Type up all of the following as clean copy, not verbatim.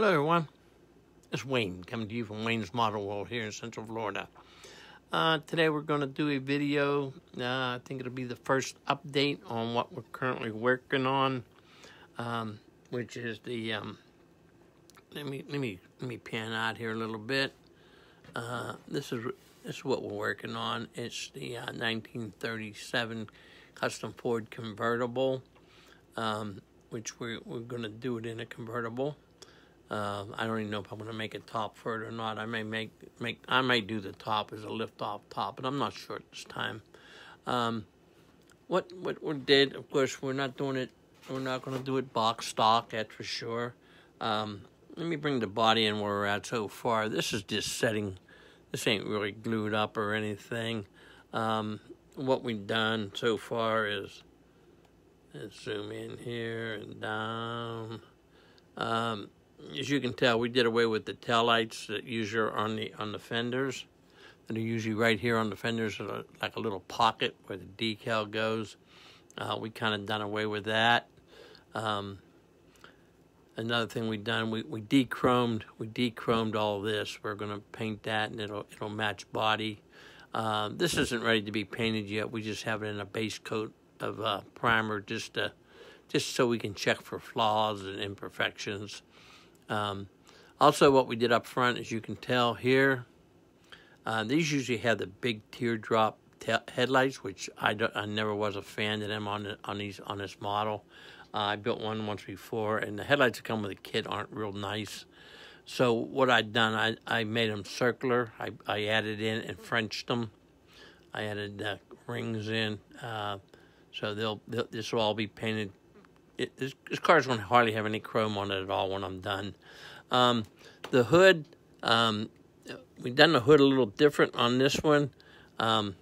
Hello everyone, it's Wayne coming to you from Wayne's Model World here in Central Florida. Today we're going to do a video. I think it'll be the first update on what we're currently working on, which is the let me pan out here a little bit. This is what we're working on. It's the 1937 custom Ford convertible, which we're going to do it in a convertible. I don't even know if I'm going to make it top for it or not. I may do the top as a lift-off top, but I'm not sure at this time. What we did, of course, we're not doing it. We're not going to do it box stock, that's for sure. Let me bring the body in where we're at so far. This is just setting. This ain't really glued up or anything. What we've done so far is, let's zoom in here and down. As you can tell, we did away with the tail lights that usually are on the fenders. That are usually right here on the fenders, like a little pocket where the decal goes. We kind of done away with that. Another thing we done, we de-chromed all of this. We're going to paint that, and it'll match body. This isn't ready to be painted yet. We just have it in a base coat of primer, just so we can check for flaws and imperfections. Also, what we did up front, as you can tell here, these usually have the big teardrop headlights, which I never was a fan of them on this model. I built one once before, and the headlights that come with a kit aren't real nice. So what I'd done, I made them circular. I added in and Frenched them. I added rings in, so this will all be painted. This car's going to hardly have any chrome on it at all when I'm done. The hood, we've done the hood a little different on this one. The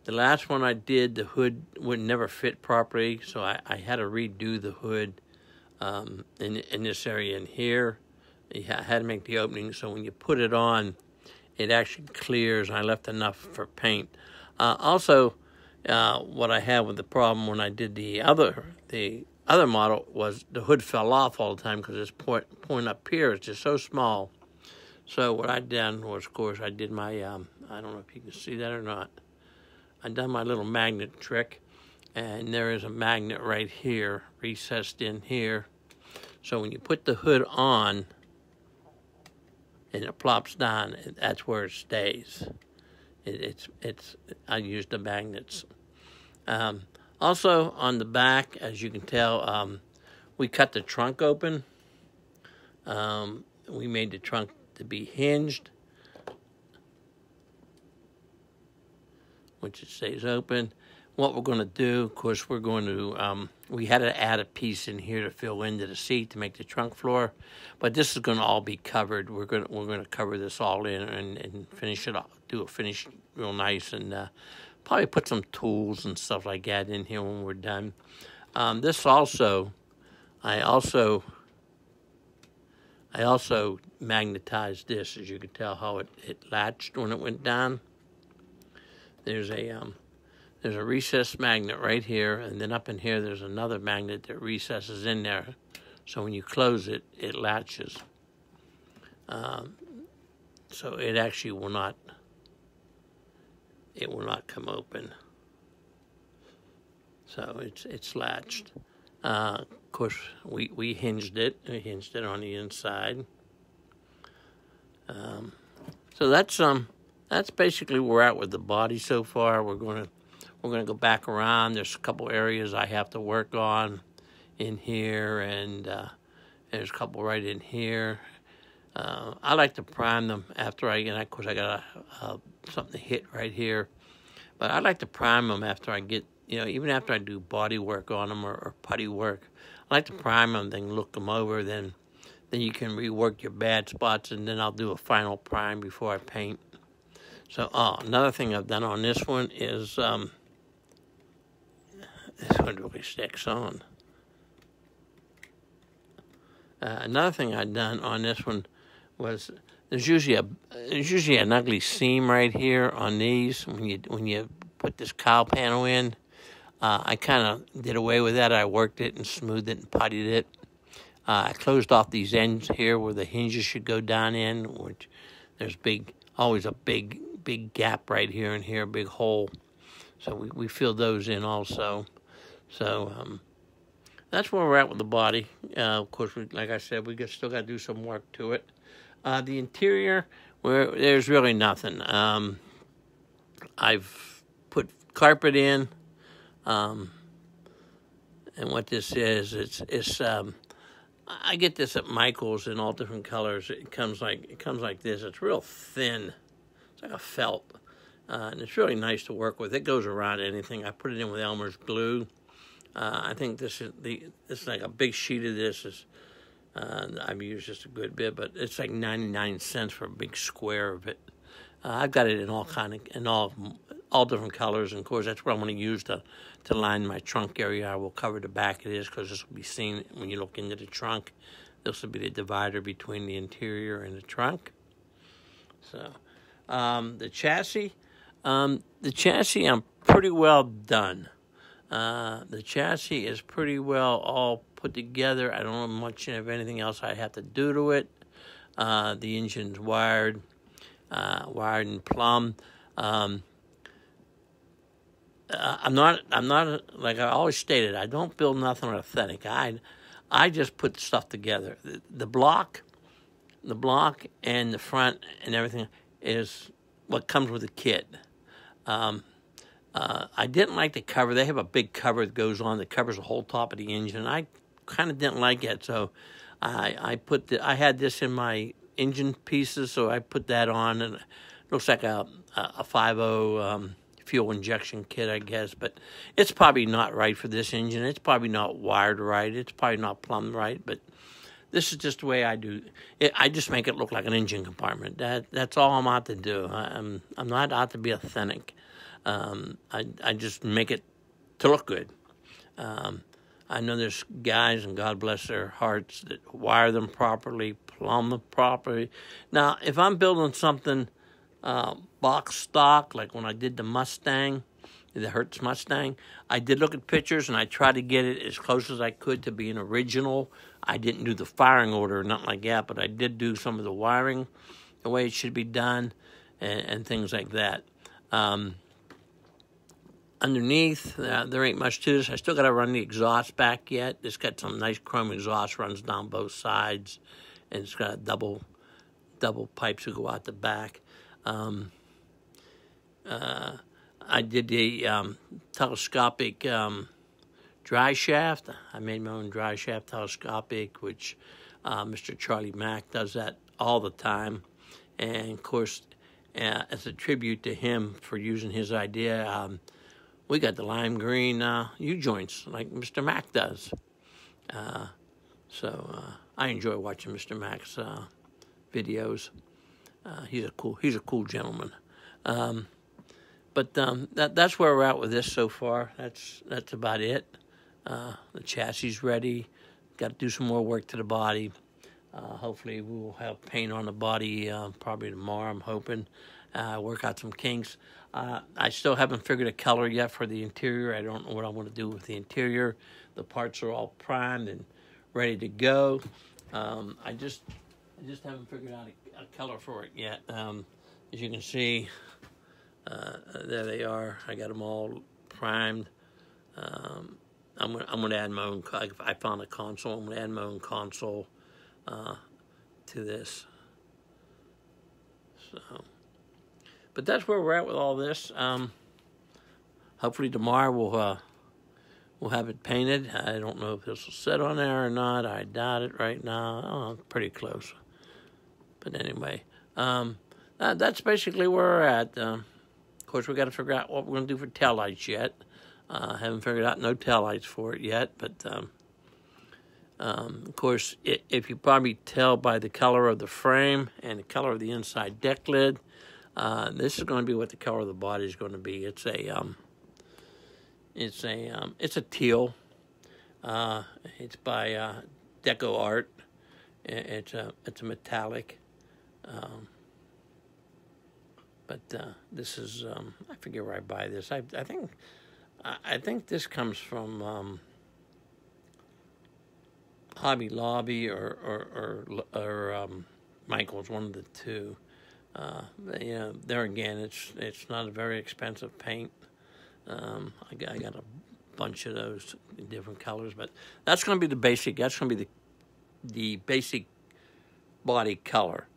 last one I did, the hood would never fit properly, so I had to redo the hood in this area in here. I had to make the opening so when you put it on, it actually clears. I left enough for paint. Also, what I had with the problem when I did the other model was the hood fell off all the time because this point up here is just so small. So what I done was, of course, I did my, I don't know if you can see that or not. I done my little magnet trick, and there is a magnet right here, recessed in here. So when you put the hood on, and it plops down, that's where it stays. I used the magnets. Also, on the back, as you can tell, we cut the trunk open. We made the trunk to be hinged, which it stays open. What we're going to do, of course, we're going to, we had to add a piece in here to fill into the seat to make the trunk floor, but this is going to all be covered. We're going to cover this all in and finish it off, do a finish real nice, and probably put some tools and stuff like that in here when we're done. This also, I also magnetized this, as you can tell how it latched when it went down. There's a recessed magnet right here, and then up in here there's another magnet that recesses in there. So when you close it, it latches. So it actually will not come open. So it's latched. Of course, we hinged it. We hinged it on the inside. So that's basically where we're at with the body so far. We're gonna go back around. There's a couple areas I have to work on in here, and there's a couple right in here. I like to prime them after of course I got something to hit right here, but I like to prime them after I get, even after I do body work on them or putty work. I like to prime them, then look them over, then you can rework your bad spots, and then I'll do a final prime before I paint. So, another thing I've done on this one is, this one really sticks on. Another thing I've done on this one was there's usually an ugly seam right here on these when you put this cowl panel in. I kind of did away with that. I worked it and smoothed it and puttied it. I closed off these ends here where the hinges should go down in, which there's always a big gap right here and here, a big hole. So we filled those in also. So that's where we're at with the body. Of course, like I said, still got to do some work to it. The interior, there's really nothing. I've put carpet in, and what this is, it's I get this at Michael's in all different colors. It comes like this. It's real thin. It's like a felt, and it's really nice to work with. It goes around anything. I put it in with Elmer's glue. I think this is like a big sheet of this. I've used just a good bit, but it's like 99 cents for a big square of it. I've got it in all different colors, and of course that's what I'm going to use to line my trunk area. I will cover the back of this because this will be seen when you look into the trunk. This will be the divider between the interior and the trunk. So the chassis I'm pretty well done. The chassis is pretty well all put together. I don't know much of anything else I have to do to it. The engine's wired and plumbed. I'm not like I always stated, I don't build nothing authentic. I just put stuff together. The block and the front and everything is what comes with the kit. I didn't like the cover. They have a big cover that goes on that covers the whole top of the engine. I kind of didn't like it, so I had this in my engine pieces, so I put that on, and it looks like a 5.0 fuel injection kit, I guess, but it's probably not right for this engine. It's probably not wired right. It's probably not plumbed right, but this is just the way I do it. I just make it look like an engine compartment. That's all I'm out to do. I'm not out to be authentic. I just make it to look good. I know there's guys, and God bless their hearts, that wire them properly, plumb them properly. Now, if I'm building something box stock, like when I did the Mustang, the Hertz Mustang, I did look at pictures, and I tried to get it as close as I could to be an original. I didn't do the firing order or nothing like that, but I did do some of the wiring the way it should be done and things like that. Underneath, there ain't much to this. I still got to run the exhaust back yet. It's got some nice chrome exhaust, runs down both sides, and it's got double pipes that go out the back. I did the telescopic dry shaft. I made my own dry shaft telescopic, which Mr. Charlie Mack does that all the time. And, of course, as a tribute to him for using his idea, we got the lime green U-joints like Mr. Mack does. So I enjoy watching Mr. Mack's videos. He's a cool gentleman. But that's where we're at with this so far. That's about it. The chassis ready. Got to do some more work to the body. Hopefully we will have paint on the body probably tomorrow, I'm hoping. Work out some kinks. I still haven't figured a color yet for the interior. I don't know what I want to do with the interior. The parts are all primed and ready to go. I just haven't figured out a color for it yet. As you can see, there they are. I got them all primed. I'm gonna add my own. I found a console. I'm gonna add my own console to this. So, but that's where we're at with all this. Hopefully tomorrow we'll have it painted. I don't know if this will sit on there or not. I doubt it right now. Oh, pretty close. But anyway, that's basically where we're at. Of course, we got to figure out what we're going to do for taillights yet. Haven't figured out no taillights for it yet, but of course, if you probably tell by the color of the frame and the color of the inside deck lid, this is going to be what the color of the body is going to be. It's a teal. It's by Deco Art. It's a metallic. But this is I forget where I buy this. I think this comes from Hobby Lobby or Michael's, one of the two. You know, there again, it's not a very expensive paint. I got a bunch of those in different colors, but that's going to be the basic. That's going to be the basic body color.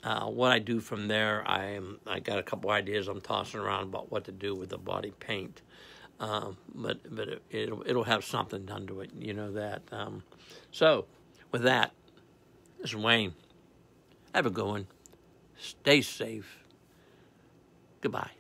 What I do from there, I got a couple ideas I'm tossing around about what to do with the body paint. But it'll have something done to it, you know that. So with that, this is Wayne. Have a good one. Stay safe. Goodbye.